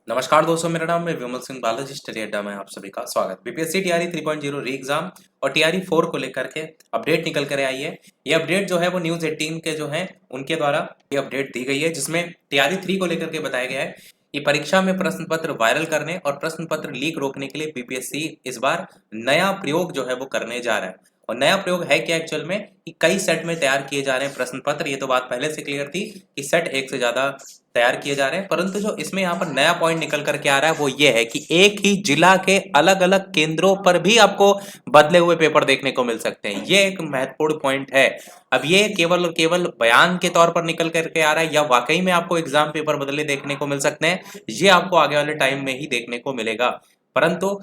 नमस्कार दोस्तों, मेरा नाम है विमल सिंह बालाजी। स्टडी अड्डा में आप सभी का स्वागत। बीपीएससी टीआरई 3.0 री एग्जाम और टीआरई 4 को लेकर के अपडेट निकल कर आई है। ये अपडेट जो है वो न्यूज़ 18 के जो है उनके द्वारा ये अपडेट दी गई है, जिसमें टीआरई 3 को लेकर के बताया गया है कि परीक्षा में प्रश्न पत्र वायरल करने और प्रश्न पत्र लीक रोकने के लिए बीपीएससी इस बार नया प्रयोग जो है वो करने जा रहा है। और नया प्रयोग है क्या एक्चुअल में, कि कई सेट में तैयार किए जा रहे हैं प्रश्न पत्र। ये तो बात पहले से क्लियर थी कि सेट एक से ज्यादा तैयार किए जा रहे हैं, परंतु जो इसमें यहाँ पर नया पॉइंट निकल करके आ रहा है वो ये है कि एक ही जिला के अलग अलग केंद्रों पर भी आपको बदले हुए पेपर देखने को मिल सकते हैं। ये एक महत्वपूर्ण पॉइंट है। अब ये केवल और केवल बयान के तौर पर निकल करके आ रहा है या वाकई में आपको एग्जाम पेपर बदले देखने को मिल सकते हैं, ये आपको आगे वाले टाइम में ही देखने को मिलेगा। परंतु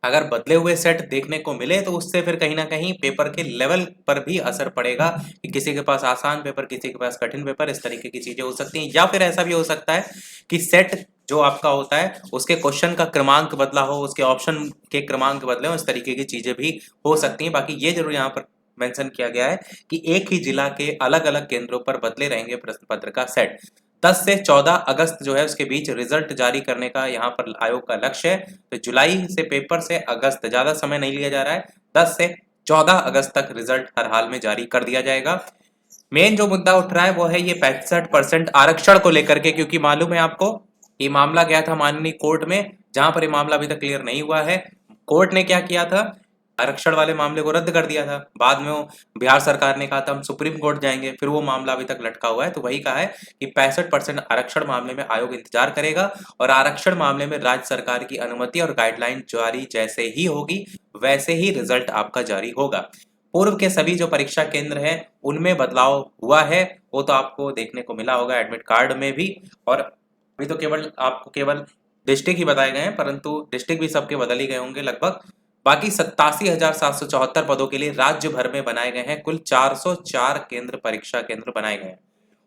अगर बदले हुए सेट देखने को मिले तो उससे फिर कहीं ना कहीं पेपर के लेवल पर भी असर पड़ेगा कि किसी के पास आसान पेपर, किसी के पास कठिन पेपर, इस तरीके की चीजें हो सकती हैं। या फिर ऐसा भी हो सकता है कि सेट जो आपका होता है उसके क्वेश्चन का क्रमांक बदला हो, उसके ऑप्शन के क्रमांक बदले हो, इस तरीके की चीजें भी हो सकती हैं। बाकी ये जरूर यहाँ पर मेंशन किया गया है कि एक ही जिला के अलग अलग केंद्रों पर बदले रहेंगे प्रश्न पत्र का सेट। 10 से 14 अगस्त जो है उसके बीच रिजल्ट जारी करने का यहाँ पर आयोग का लक्ष्य है। तो जुलाई से पेपर से अगस्त, ज्यादा समय नहीं लिया जा रहा है। 10 से 14 अगस्त तक रिजल्ट हर हाल में जारी कर दिया जाएगा। मेन जो मुद्दा उठ रहा है वो है ये 65% आरक्षण को लेकर के, क्योंकि मालूम है आपको ये मामला गया था माननीय कोर्ट में, जहां पर ये मामला अभी तक क्लियर नहीं हुआ है। कोर्ट ने क्या किया था, आरक्षण वाले मामले को रद्द कर दिया था। बाद में वो बिहार सरकार ने कहा था हम सुप्रीम कोर्ट जाएंगे, फिर वो मामला अभी तक लटका हुआ है। तो वही कहा है कि 65% आरक्षण मामले में आयोग इंतजार करेगा और आरक्षण मामले में राज्य सरकार की अनुमति और गाइडलाइन जारी जैसे ही होगी वैसे ही रिजल्ट आपका जारी होगा। पूर्व के सभी जो परीक्षा केंद्र हैं उनमें बदलाव हुआ है, वो तो आपको देखने को मिला होगा एडमिट कार्ड में भी। और अभी तो केवल आपको केवल डिस्ट्रिक्ट ही बताए गए हैं, परंतु डिस्ट्रिक्ट भी सबके बदल ही गए होंगे लगभग। बाकी 87,774 पदों के लिए राज्य भर में बनाए गए हैं कुल 404 केंद्र, परीक्षा केंद्र बनाए गए हैं।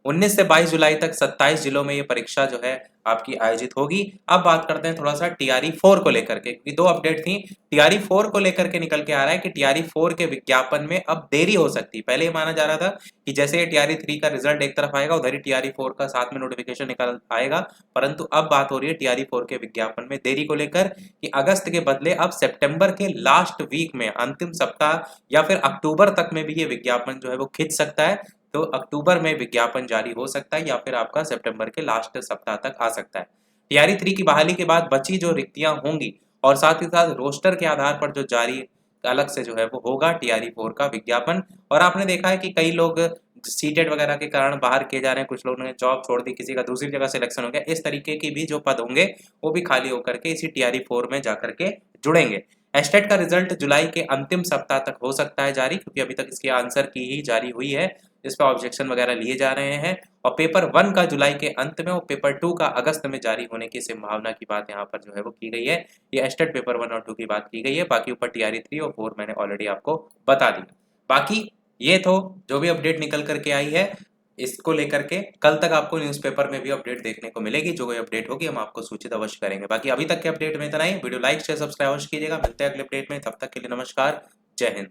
19 से 22 जुलाई तक 27 जिलों में ये परीक्षा जो है आपकी आयोजित होगी। अब बात करते हैं थोड़ा सा टीआरई 4 को लेकर के, क्योंकि दो अपडेट थी। टीआरई 4 को लेकर के निकल के आ रहा है कि टीआरई 4 के विज्ञापन में अब देरी हो सकती है। पहले ये माना जा रहा था कि जैसे ये टीआरई 3 का रिजल्ट एक तरफ आएगा उधर ही टीआरई 4 का साथ में नोटिफिकेशन निकल आएगा, परंतु अब बात हो रही है टीआरई 4 के विज्ञापन में देरी को लेकर कि अगस्त के बदले अब सितंबर के लास्ट वीक में, अंतिम सप्ताह या फिर अक्टूबर तक में भी ये विज्ञापन जो है वो खिंच सकता है। तो अक्टूबर में विज्ञापन जारी हो सकता है या फिर आपका सितंबर के लास्ट सप्ताह तक आ सकता है। टीआरई 3 की बहाली के बाद बची जो रिक्तियां होंगी और साथ ही साथ रोस्टर के आधार पर जो जारी अलग से जो है वो होगा टीआरई 4 का विज्ञापन। और आपने देखा है कि कई लोग सीटेट वगैरह के कारण बाहर किए जा रहे हैं, कुछ लोगों ने जॉब छोड़ दी, किसी का दूसरी जगह सिलेक्शन हो गया। इस तरीके की भी जो पद होंगे वो भी खाली होकर के इसी टीआरई 4 में जाकर के जुड़ेंगे। एस्टेट का रिजल्ट जुलाई के अंतिम सप्ताह तक हो सकता है जारी, क्योंकि अभी तक इसकी आंसर की ही जारी हुई है, इस पर ऑब्जेक्शन वगैरह लिए जा रहे हैं। और पेपर 1 का जुलाई के अंत में और पेपर 2 का अगस्त में जारी होने की संभावना की बात यहाँ पर जो है वो की गई है। ये एस्टेट पेपर 1 और 2 की बात की गई है। बाकी ऊपर टीआरई 3 और 4 मैंने ऑलरेडी आपको बता दिया। बाकी ये तो जो भी अपडेट निकल करके आई है, इसको लेकर के कल तक आपको न्यूज़पेपर में भी अपडेट देखने को मिलेगी। जो कोई अपडेट होगी हम आपको सूचित अवश्य करेंगे। बाकी अभी तक के अपडेट में इतना ही। वीडियो लाइक शेयर सब्सक्राइब अवश्य कीजिएगा। मिलते हैं अगले अपडेट में, तब तक के लिए नमस्कार, जय हिंद।